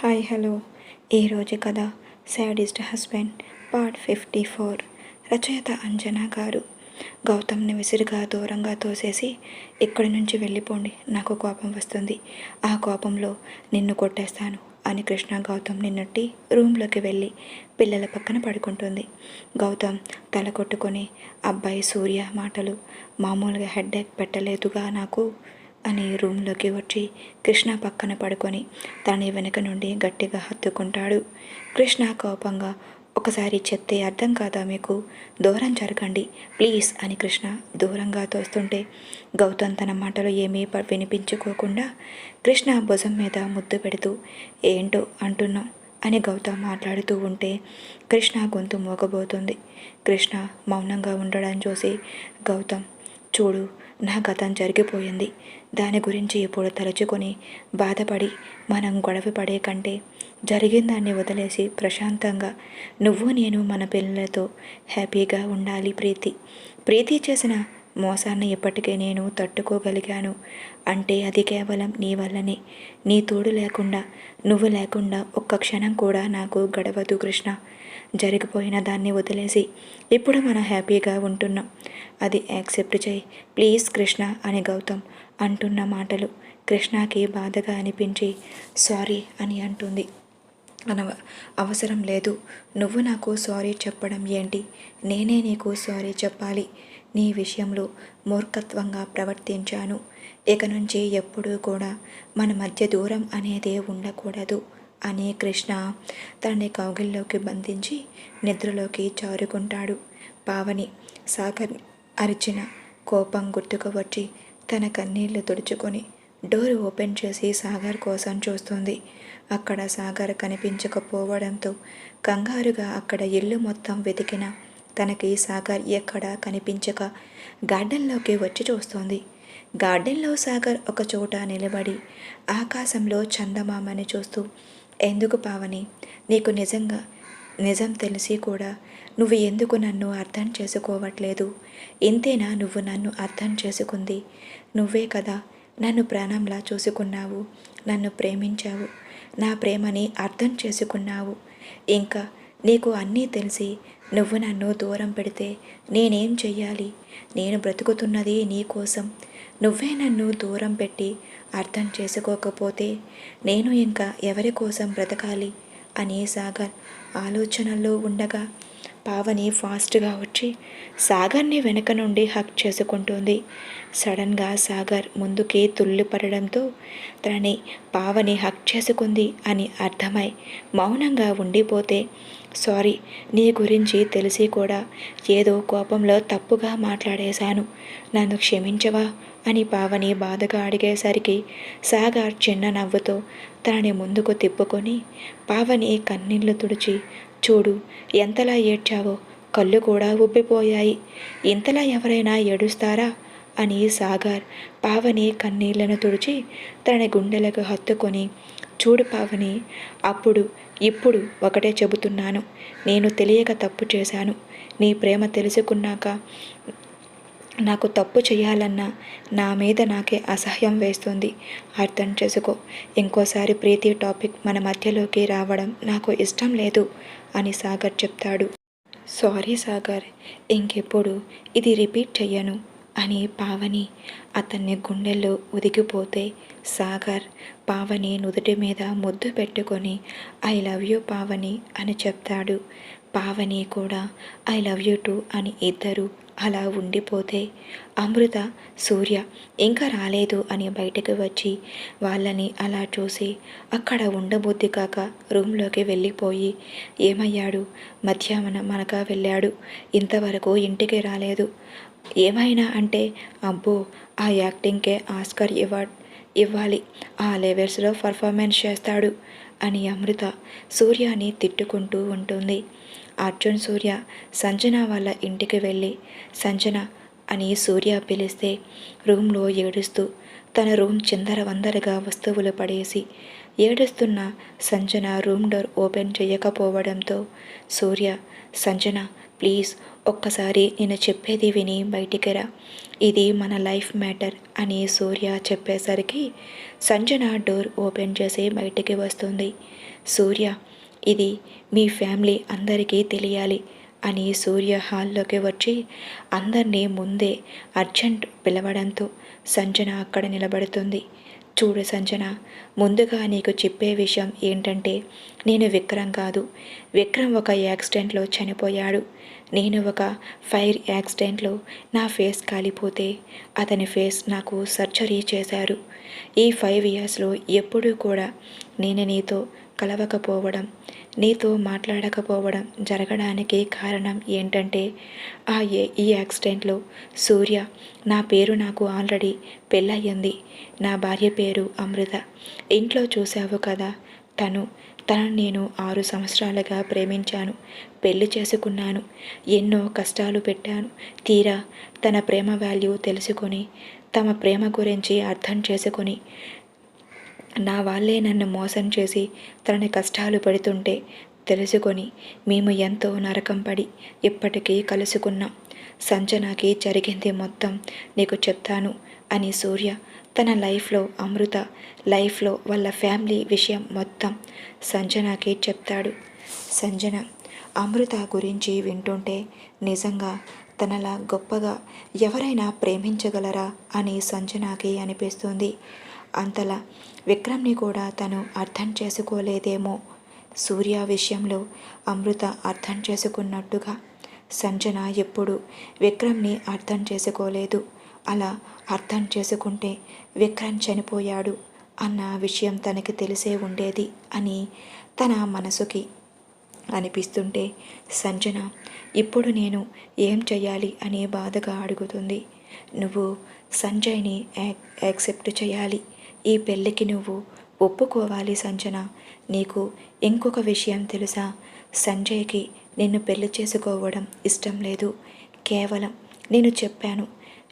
Hi hello ఈరోజు కథ sadist husband part 54. రచయిత అంజనా గారు. గౌతమ్ని విసిరిగా దూరంగా తోసేసి ఇక్కడి నుంచి వెళ్ళిపోండి, నాకు కోపం వస్తుంది, ఆ కోపంలో నిన్ను కొట్టేస్తాను అని కృష్ణ గౌతమ్ని నెట్టి రూమ్లోకి వెళ్ళి పిల్లల పక్కన పడుకుంటుంది. గౌతమ్ తల కొట్టుకొని అబ్బాయి సూర్య మాటలు మామూలుగా హెడ్ఏక్ పెట్టలేదుగా నాకు అని రూమ్లోకి వచ్చి కృష్ణ పక్కన పడుకొని తన వెనుక నుండి గట్టిగా హత్తుకుంటాడు. కృష్ణ కోపంగా, ఒకసారి చెప్తే అర్థం కాదా మీకు, దూరం జరగండి ప్లీజ్ అని కృష్ణ దూరంగా తోస్తుంటే గౌతమ్ తన మాటలు ఏమీ వినిపించుకోకుండా కృష్ణ భుజం మీద ముద్దు పెడుతూ ఏంటో అంటున్నాం అని గౌతమ్ మాట్లాడుతూ ఉంటే కృష్ణ గొంతు మోగబోతుంది. కృష్ణ మౌనంగా ఉండడం చూసి గౌతమ్, చూడు, నా గతం జరిగిపోయింది, దాని గురించి ఇప్పుడు తలుచుకొని బాధపడి మనం గొడవ పడే కంటే జరిగిన దాన్ని వదిలేసి ప్రశాంతంగా నువ్వు నేను మన పిల్లలతో హ్యాపీగా ఉండాలి. ప్రీతి చేసిన మోసాన్ని ఇప్పటికే నేను తట్టుకోగలిగాను అంటే అది కేవలం నీ వల్లనే. నీ తోడు లేకుండా, నువ్వు లేకుండా ఒక్క క్షణం కూడా నాకు గడవదు కృష్ణ. జరిగిపోయిన దాన్ని వదిలేసి ఇప్పుడు మనం హ్యాపీగా ఉంటున్నాం, అది యాక్సెప్ట్ చేయి ప్లీజ్ కృష్ణ అని గౌతమ్ అంటున్న మాటలు కృష్ణకి బాధగా అనిపించి సారీ అని అంటుంది. అవసరం లేదు, నువ్వు నాకు సారీ చెప్పడం ఏంటి, నేనే నీకు సారీ చెప్పాలి. నీ విషయంలో మూర్ఖత్వంగా ప్రవర్తించాను, ఇక నుంచి ఎప్పుడూ కూడా మన మధ్య దూరం అనేది ఉండకూడదు అని కృష్ణ తనని కౌగిల్లోకి బంధించి నిద్రలోకి జారుకుంటాడు. పావని సాగర్ అరిచిన కోపం గుర్తుకు వచ్చి తన కన్నీళ్లు తుడుచుకొని డోర్ ఓపెన్ చేసి సాగర్ కోసం చూస్తుంది. అక్కడ సాగర్ కనిపించకపోవడంతో కంగారుగా అక్కడ ఇల్లు మొత్తం వెతికిన తనకి సాగర్ ఎక్కడా కనిపించక గార్డెన్లోకి వచ్చి చూస్తోంది. గార్డెన్లో సాగర్ ఒక చోట నిలబడి ఆకాశంలో చందమామని చూస్తూ, ఎందుకు పావని, నీకు నిజం తెలిసి కూడా నువ్వు ఎందుకు నన్ను అర్థం చేసుకోవట్లేదు? ఇంతేనా నువ్వు నన్ను అర్థం చేసుకుంది? నువ్వే కదా నన్ను ప్రాణంలా చూసుకున్నావు, నన్ను ప్రేమించావు, నా ప్రేమని అర్థం చేసుకున్నావు. ఇంకా నీకు అన్నీ తెలిసి నువ్వు నన్ను దూరం పెడితే నేనేం చెయ్యాలి? నేను బ్రతుకుతున్నది నీ కోసం, నువ్వే నన్ను దూరం పెట్టి అర్థం చేసుకోకపోతే నేను ఇంకా ఎవరి కోసం బ్రతకాలి అని సాగర్ ఆలోచనల్లో ఉండగా పావని ఫాస్ట్గా వచ్చి సాగర్ని వెనక నుండి హక్ చేసుకుంటుంది. సడన్గా సాగర్ ముందుకి తుళ్ళిపడడంతో తనని పావని హక్ చేసుకుంది అని అర్థమై మౌనంగా ఉండిపోతే, సారీ, నీ గురించి తెలిసి కూడా ఏదో కోపంలో తప్పుగా మాట్లాడేశాను, నన్ను క్షమించవా అని పావని బాధగా అడిగేసరికి సాగర్ చిన్న నవ్వుతో తనని ముందుకు తిప్పుకొని పావని కన్నీళ్లు తుడిచి, చూడు ఎంతలా ఏడ్చావో, కళ్ళు కూడా ఉబ్బిపోయాయి, ఇంతలా ఎవరైనా ఏడుస్తారా అని సాగర్ పావని కన్నీళ్లను తుడిచి తన గుండెలకు హత్తుకొని, చూడు పావని, ఇప్పుడు ఒకటే చెబుతున్నాను, నేను తెలియక తప్పు చేశాను, నీ ప్రేమ తెలుసుకున్నాక నాకు తప్పు చేయాలన్నా నా మీద నాకే అసహ్యం వేస్తుంది, అర్థం చేసుకో. ఇంకోసారి ప్రీతి టాపిక్ మన మధ్యలోకి రావడం నాకు ఇష్టం లేదు అని సాగర్ చెప్తాడు. సారీ సాగర్, ఇంకెప్పుడు ఇది రిపీట్ చెయ్యను అని పావని అతన్ని గుండెల్లో ఉదిగిపోతే సాగర్ పావని నుదుటి మీద ముద్దు పెట్టుకొని ఐ లవ్ యూ పావని అని చెప్తాడు. పావని కూడా ఐ లవ్ యూ టూ అని ఇద్దరు అలా ఉండిపోతే అమృత సూర్య ఇంకా రాలేదు అని బయటకు వచ్చి వాళ్ళని అలా చూసి అక్కడ ఉండబుద్ధి కాక రూమ్లోకి వెళ్ళిపోయి, ఏమయ్యాడు, మధ్యాహ్నం మనక వెళ్ళాడు, ఇంతవరకు ఇంటికి రాలేదు, ఏమైనా అంటే అబ్బో ఆ యాక్టింగ్కే ఆస్కర్ ఇవ్వాలి, ఆ లెవెల్స్లో పర్ఫార్మెన్స్ చేస్తాడు అని అమృత సూర్యని తిట్టుకుంటూ ఉంటుంది. అర్జున్ సూర్య సంజన వాళ్ళ ఇంటికి వెళ్ళి సంజన అని సూర్య పిలిస్తే రూమ్లో ఏడుస్తూ తన రూమ్ చిందరవందరగా వస్తువులు పడేసి ఏడుస్తున్న సంజన రూమ్ డోర్ ఓపెన్ చేయకపోవడంతో సూర్య, సంజన ప్లీజ్ ఒక్కసారి నేను చెప్పేది విని బయటికి రా, ఇది మన లైఫ్ మ్యాటర్ అని సూర్య చెప్పేసరికి సంజన డోర్ ఓపెన్ చేసి బయటికి వస్తుంది. సూర్య, ఇది మీ ఫ్యామిలీ అందరికీ తెలియాలి అని సూర్య హాల్లోకి వచ్చి అందరినీ ముందే అర్జెంట్ పిలవడంతో సంజన అక్కడ నిలబడుతుంది. చూడు సంజన, ముందుగా నీకు చెప్పే విషయం ఏంటంటే నేను విక్రమ్ కాదు. విక్రమ్ ఒక యాక్సిడెంట్లో చనిపోయాడు. నేను ఒక ఫైర్ యాక్సిడెంట్లో నా ఫేస్ కాలిపోతే అతని ఫేస్ నాకు సర్జరీ చేశారు. ఈ 5 ఇయర్స్లో ఎప్పుడూ కూడా నేను నీతో కలవకపోవడం, నీతో మాట్లాడకపోవడం జరగడానికి కారణం ఏంటంటే ఈ యాక్సిడెంట్లో సూర్య నా పేరు నాకు ఆల్రెడీ పెళ్ళయ్యింది. నా భార్య పేరు అమృత. ఇంట్లో చూసావు కదా, తనను నేను 6 సంవత్సరాలుగా ప్రేమించాను, పెళ్లి చేసుకున్నాను, ఎన్నో కష్టాలు పెట్టాను. తీరా తన ప్రేమ వాల్యూ తెలుసుకొని, తమ ప్రేమ గురించి అర్థం చేసుకొని నా వాళ్ళే నన్ను మోసం చేసి తనని కష్టాలు పెడుతుంటే తెలుసుకొని మేము ఎంతో నరకం పడి ఇప్పటికీ కలుసుకున్నాం. సంజనకి జరిగింది మొత్తం నీకు చెప్తాను అని సూర్య తన లైఫ్లో, అమృత లైఫ్లో వాళ్ళ ఫ్యామిలీ విషయం మొత్తం సంజనకి చెప్తాడు. సంజన అమృత గురించి వింటుంటే నిజంగా తనలా గొప్పగా ఎవరైనా ప్రేమించగలరా అని సంజనకి అనిపిస్తుంది. అంతలా విక్రమ్ని కూడా తను అర్థం చేసుకోలేదేమో. సూర్య విషయంలో అమృత అర్థం చేసుకున్నట్టుగా సంజన ఎప్పుడు విక్రమ్ని అర్థం చేసుకోలేదు. అలా అర్థం చేసుకుంటే విక్రమ్ చనిపోయాడు అన్న విషయం తనకి తెలిసే ఉండేది అని తన మనసుకి అనిపిస్తుంటే సంజన ఇప్పుడు నేను ఏం చెయ్యాలి అని బాధగా అడుగుతుంది. నువ్వు సంజయ్ని యాక్సెప్ట్ చేయాలి. ఈ పెళ్ళికి నువ్వు ఒప్పుకోవాలి సంజన. నీకు ఇంకొక విషయం తెలుసా, సంజయ్కి నిన్ను పెళ్లి చేసుకోవడం ఇష్టం లేదు. కేవలం నేను చెప్పాను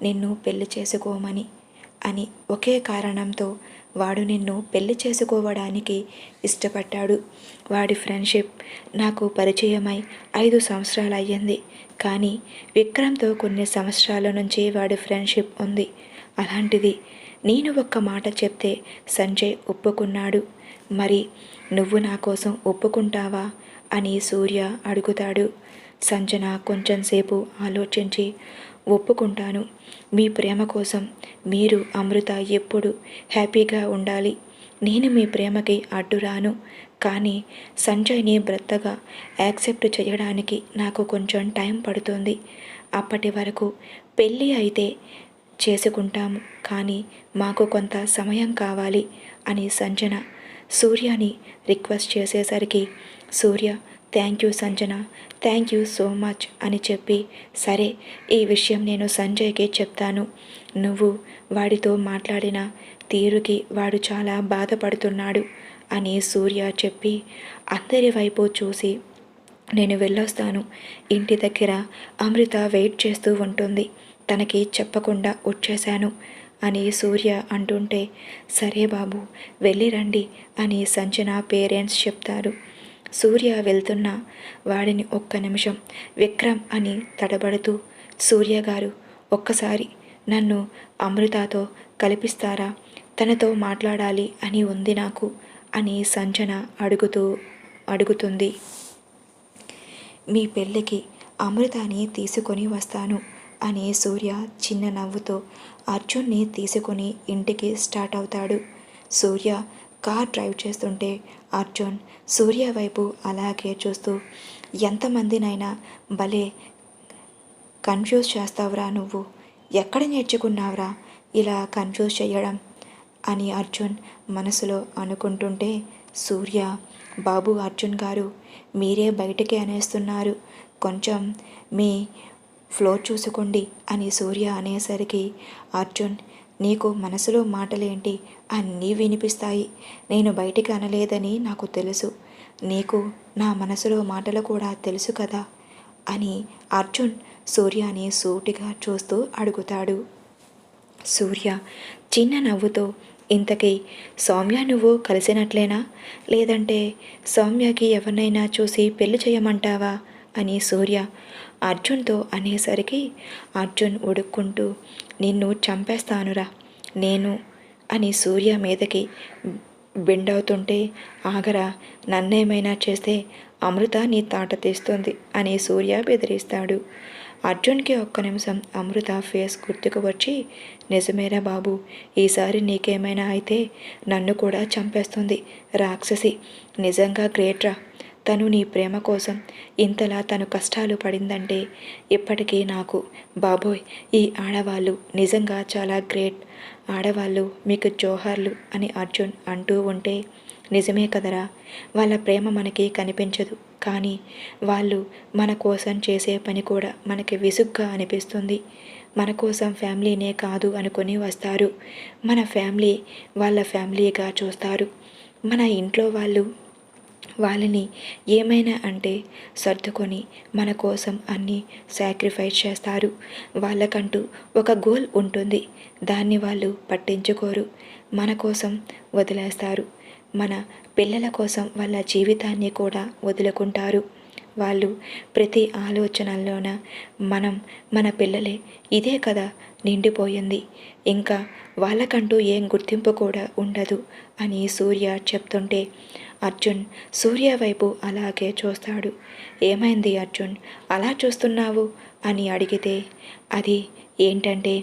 నిన్ను పెళ్లి చేసుకోమని అని ఒకే కారణంతో వాడు నిన్ను పెళ్లి చేసుకోవడానికి ఇష్టపడ్డాడు. వాడి ఫ్రెండ్షిప్ నాకు పరిచయమై 5 సంవత్సరాలు అయ్యింది. కానీ విక్రమ్తో కొన్ని సంవత్సరాల నుంచి వాడి ఫ్రెండ్షిప్ ఉంది. అలాంటిది నేను ఒక్క మాట చెప్తే సంజయ్ ఒప్పుకున్నాడు. మరి నువ్వు నా కోసం ఒప్పుకుంటావా అని సూర్య అడుగుతాడు. సంజన కొంచెంసేపు ఆలోచించి ఒప్పుకుంటాను. మీ ప్రేమ కోసం మీరు అమృత ఎప్పుడు హ్యాపీగా ఉండాలి. నేను మీ ప్రేమకి అడ్డురాను. కానీ సంజయ్ని భర్తగా యాక్సెప్ట్ చేయడానికి నాకు కొంచెం టైం పడుతుంది. అప్పటి వరకు పెళ్ళి అయితే చేసుకుంటాము, కానీ మాకు కొంత సమయం కావాలి అని సంజన సూర్యని రిక్వెస్ట్ చేసేసరికి Surya thank you Sanjana, thank you so much అని చెప్పి సరే ఈ విషయం నేను సంజయ్కి చెప్తాను. నువ్వు వాడితో మాట్లాడిన తీరుకి వాడు చాలా బాధపడుతున్నాడు అని సూర్య చెప్పి అందరి వైపు చూసి నేను వెళ్ళొస్తాను. ఇంటి దగ్గర అమృత వెయిట్ చేస్తూ ఉంటుంది. తనకి చెప్పకుండా వచ్చేశాను అని సూర్య అంటుంటే సరే బాబు వెళ్ళి రండి అని సంజన పేరెంట్స్ చెప్తారు. సూర్య వెళ్తున్న వాడిని ఒక్క నిమిషం విక్రమ్ అని తడబడుతూ సూర్య గారు ఒక్కసారి నన్ను అమృతతో కల్పిస్తారా, తనతో మాట్లాడాలి అని ఉంది నాకు అని సంజన అడుగుతుంది. మీ పెళ్ళికి అమృతాని తీసుకొని వస్తాను అని సూర్య చిన్న నవ్వుతో అర్జున్ని తీసుకొని ఇంటికి స్టార్ట్ అవుతాడు. సూర్య కార్ డ్రైవ్ చేస్తుంటే అర్జున్ సూర్య వైపు అలాగే చూస్తూ ఎంతమందినైనా భలే కన్ఫ్యూజ్ చేస్తావురా నువ్వు, ఎక్కడ నేర్చుకున్నావురా ఇలా కన్ఫ్యూజ్ చేయడం అని అర్జున్ మనసులో అనుకుంటుంటే సూర్య బాబు అర్జున్ గారు మీరే బయటికి అనేస్తున్నారు, కొంచెం మీ ఫ్లో చూసుకోండి అని సూర్య అనేసరికి అర్జున్ నీకు మనసులో మాటలేంటి అన్నీ వినిపిస్తాయి, నేను బయటికి అనలేదని నాకు తెలుసు, నీకు నా మనసులో మాటలు కూడా తెలుసు కదా అని అర్జున్ సూర్యని సూటిగా చూస్తూ అడుగుతాడు. సూర్య చిన్న నవ్వుతో ఇంతకీ సౌమ్య నువ్వు కలిసినట్లేనా, లేదంటే సౌమ్యకి ఎవరినైనా చూసి పెళ్లి చేయమంటావా అని సూర్య అర్జున్తో అనేసరికి అర్జున్ ఉడుక్కుంటూ నిన్ను చంపేస్తానురా నేను అని సూర్య మీదకి బెండవుతుంటే, ఆగరా, నన్నేమైనా చేస్తే అమృత నీ తాట తీస్తుంది అని సూర్య బెదిరిస్తాడు. అర్జున్కి ఒక్క నిమిషం అమృత ఫేస్ గుర్తుకు వచ్చి, నిజమేరా బాబు, ఈసారి నీకేమైనా అయితే నన్ను కూడా చంపేస్తుంది రాక్షసి, నిజంగా గ్రేట్రా, తను నీ ప్రేమ కోసం ఇంతలా తను కష్టాలు పడిందంటే ఇప్పటికీ నాకు బాబోయ్, ఈ ఆడవాళ్ళు నిజంగా చాలా గ్రేట్, ఆడవాళ్ళు మీకు జోహార్లు అని అర్జున్ అంటూ ఉంటే, నిజమే కదరా, వాళ్ళ ప్రేమ మనకి కనిపించదు, కానీ వాళ్ళు మన కోసం చేసే పని కూడా మనకి విసుగ్గా అనిపిస్తుంది. మన కోసం ఫ్యామిలీనే కాదు అనుకొని వస్తారు, మన ఫ్యామిలీ వాళ్ళ ఫ్యామిలీగా చూస్తారు. మన ఇంట్లో వాళ్ళు వాళ్ళని ఏమైనా అంటే సర్దుకొని మన కోసం అన్నీ సాక్రిఫైస్ చేస్తారు. వాళ్ళకంటూ ఒక గోల్ ఉంటుంది, దాన్ని వాళ్ళు పట్టించుకోరు, మన కోసం వదిలేస్తారు. మన పిల్లల కోసం వాళ్ళ జీవితాన్ని కూడా వదులుకుంటారు. వాళ్ళు ప్రతి ఆలోచనల్లోన మన పిల్లలే, ఇదే కదా నిండిపోయింది, ఇంకా వాళ్ళకంటూ ఏం గుర్తింపు కూడా ఉండదు అని సూర్య చెప్తుంటే, అర్జున్ సూర్య వైపు అలాగే చూస్తాడు. ఏమైంది అర్జున్, అలా చూస్తున్నావు అని అడిగితే, అది ఏంటంటే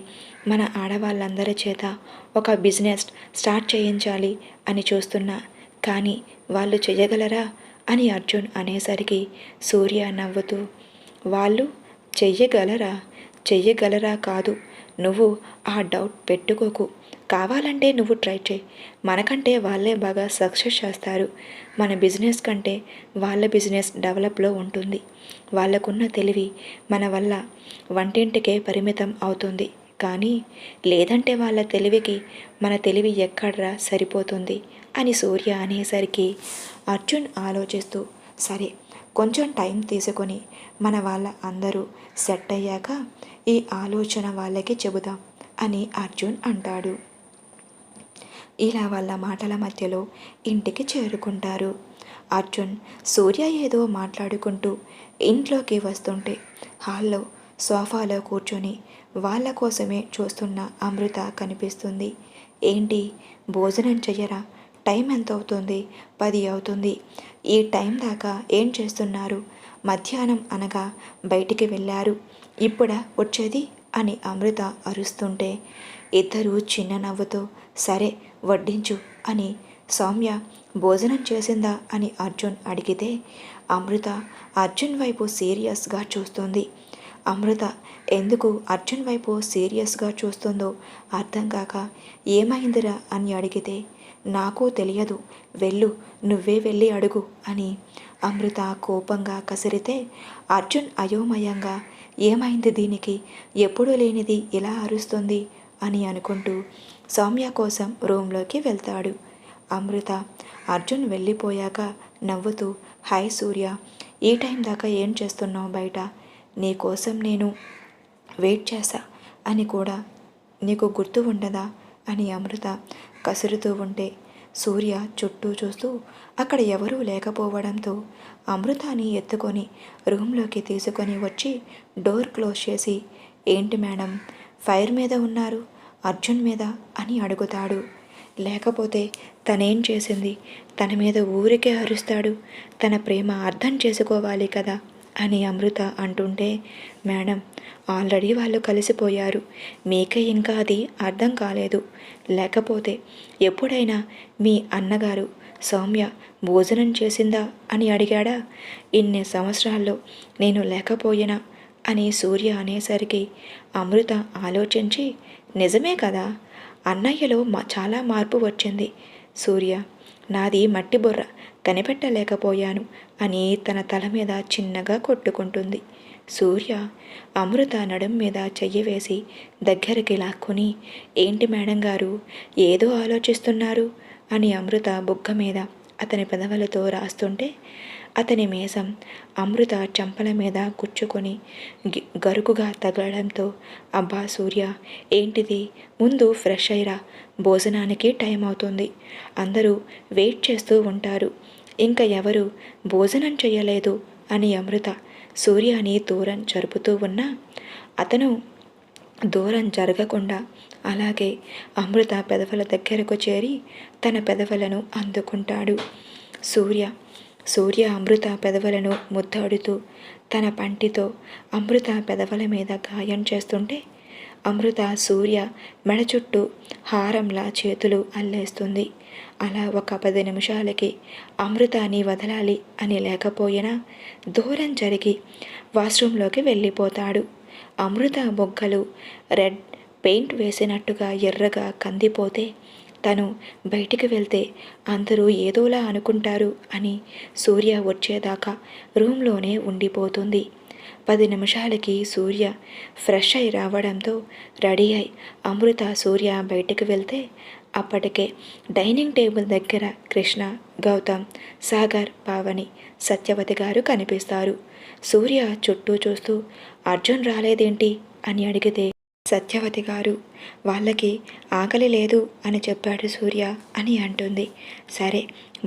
మన ఆడవాళ్ళందరి చేత ఒక బిజినెస్ స్టార్ట్ చేయించాలి అని చూస్తున్నా, కానీ వాళ్ళు చెయ్యగలరా అని అర్జున్ అనేసరికి సూర్య నవ్వుతూ, వాళ్ళు చెయ్యగలరా కాదు, నువ్వు ఆ డౌట్ పెట్టుకోకు, కావాలంటే నువ్వు ట్రై చేయి, మనకంటే వాళ్ళే బాగా సక్సెస్ చేస్తారు, మన బిజినెస్ కంటే వాళ్ళ బిజినెస్ డెవలప్లో ఉంటుంది, వాళ్ళకున్న తెలివి మన వల్ల వంటింటికే పరిమితం అవుతుంది, కానీ లేదంటే వాళ్ళ తెలివికి మన తెలివి ఎక్కడ్రా సరిపోతుంది అని సూర్య అనేసరికి అర్జున్ ఆలోచిస్తూ, సరే కొంచెం టైం తీసుకొని మన వాళ్ళ అందరూ సెట్ అయ్యాక ఈ ఆలోచన వాళ్ళకి చెబుదాం అని అర్జున్ అంటాడు. ఇలా వాళ్ళ మాటల మధ్యలో ఇంటికి చేరుకుంటారు. అర్జున్ సూర్య ఏదో మాట్లాడుకుంటూ ఇంట్లోకి వస్తుంటే హాల్లో సోఫాలో కూర్చొని వాళ్ళ కోసమే చూస్తున్న అమృత కనిపిస్తుంది. ఏంటి, భోజనం చెయ్యరా, టైం ఎంత అవుతుంది, 10 అవుతుంది, ఈ టైం దాకా ఏం చేస్తున్నారు, మధ్యాహ్నం అనగా బయటికి వెళ్ళారు, ఇప్పుడా వచ్చేది అని అమృత అరుస్తుంటే, ఇద్దరూ చిన్న నవ్వుతో సరే వడ్డించు అని సౌమ్య భోజనం చేసిందా అని అర్జున్ అడిగితే, అమృత అర్జున్ వైపు సీరియస్గా చూస్తుంది. అమృత ఎందుకు అర్జున్ వైపు సీరియస్గా చూస్తుందో అర్థం కాక, ఏమైందిరా అని అడిగితే, నాకు తెలియదు, నువ్వే వెళ్ళి అడుగు అని అమృత కోపంగా కసిరితే, అర్జున్ అయోమయంగా ఏమైంది దీనికి, ఎప్పుడూ లేనిది ఇలా అరుస్తుంది అని అనుకుంటూ సౌమ్య కోసం రూమ్లోకి వెళ్తాడు. అమృత అర్జున్ వెళ్ళిపోయాక నవ్వుతూ, హాయ్ సూర్య, ఈ టైం దాకా ఏం చేస్తున్నావు బయట, నీకోసం నేను వెయిట్ చేశా అని కూడా నీకు గుర్తు ఉండదా అని అమృత కసురుతూ ఉంటే, సూర్య చుట్టూ చూస్తూ అక్కడ ఎవరూ లేకపోవడంతో అమృతాని ఎత్తుకొని రూమ్లోకి తీసుకొని వచ్చి డోర్ క్లోజ్ చేసి, ఏంటి మేడం ఫైర్ మీద ఉన్నారు, అర్జున్ మీద అని అడుగుతాడు. లేకపోతే తనేం చేసింది, తన మీద ఊరికే అరుస్తాడు, తన ప్రేమ అర్థం చేసుకోవాలి కదా అని అమృత అంటుంటే, మేడం ఆల్రెడీ వాళ్ళు కలిసిపోయారు, మీకే ఇంకా అది అర్థం కాలేదు, లేకపోతే ఎప్పుడైనా మీ అన్నగారు సౌమ్య భోజనం చేసిందా అని అడిగాడా, ఇన్ని సంవత్సరాల్లో నేను లేకపోయినా అని సూర్య అనేసరికి అమృత ఆలోచించి, నిజమే కదా, అన్నయ్యలో చాలా మార్పు వచ్చింది సూర్య, నాది మట్టి బుర్ర, కనిపెట్టలేకపోయాను అని తన తల మీద చిన్నగా కొట్టుకుంటుంది. సూర్య అమృత నడుం మీద చెయ్యి వేసి దగ్గరికి లాక్కొని, ఏంటి మేడం గారు ఏదో ఆలోచిస్తున్నారు అని అమృత బుగ్గ మీద అతని పెదవులతో రాస్తుంటే అతని మీసం అమృత చెంపల మీద గుచ్చుకొని గరుకుగా తగలడంతో, అబ్బా సూర్య, ఏంటిది, ముందు ఫ్రెష్ అయ్యిరా, భోజనానికి టైం అవుతుంది, అందరూ వెయిట్ చేస్తూ ఉంటారు, ఇంకా ఎవరు భోజనం చెయ్యలేదు అని అమృత సూర్యని దూరం జరుపుతూ ఉన్నా అతను దూరం జరగకుండా అలాగే అమృత పెదవుల దగ్గరకు చేరి తన పెదవులను అందుకుంటాడు. సూర్య అమృత పెదవులను ముద్దాడుతూ తన పంటితో అమృత పెదవుల మీద గాయం చేస్తుంటే అమృత సూర్య మెడ చుట్టూ హారంలా చేతులు అల్లేస్తుంది. అలా ఒక 10 నిమిషాలకి అమృతాని వదలాలి అని లేకపోయినా దూరం జరిగి వాష్రూంలోకి వెళ్ళిపోతాడు. అమృత బొగ్గలు రెడ్ పెయింట్ వేసినట్టుగా ఎర్రగా కందిపోతే తను బయటికి వెళ్తే అందరూ ఏదోలా అనుకుంటారు అని సూర్య వచ్చేదాకా రూమ్లోనే ఉండిపోతుంది. 10 నిమిషాలకి సూర్య ఫ్రెష్ అయి రావడంతో రెడీ అయి అమృత సూర్య బయటికి వెళ్తే అప్పటికే డైనింగ్ టేబుల్ దగ్గర కృష్ణ, గౌతమ్, సాగర్, పావని, సత్యవతి గారు కనిపిస్తారు. సూర్య చుట్టూ చూస్తూ అర్జున్ రాలేదేంటి అని అడిగితే సత్యవతి గారు వాళ్ళకి ఆకలి లేదు అని చెప్పాడు సూర్య అని అంటుంది. సరే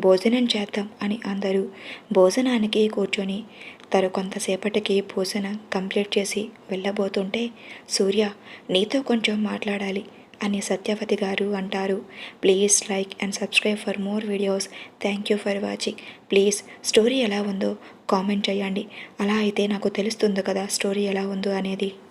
భోజనం చేద్దాం అని అందరూ భోజనానికి కూర్చొని కొంతసేపటికి భోజనం కంప్లీట్ చేసి వెళ్ళబోతుంటే సూర్య నీతో కొంచెం మాట్లాడాలి అని సత్యవతి గారు అంటారు. Please like and subscribe for more videos. Thank you for watching. Please story ఎలా ఉందో కామెంట్ చేయండి. అలా అయితే నాకు తెలుస్తుంది కదా స్టోరీ ఎలా ఉందో అనేది.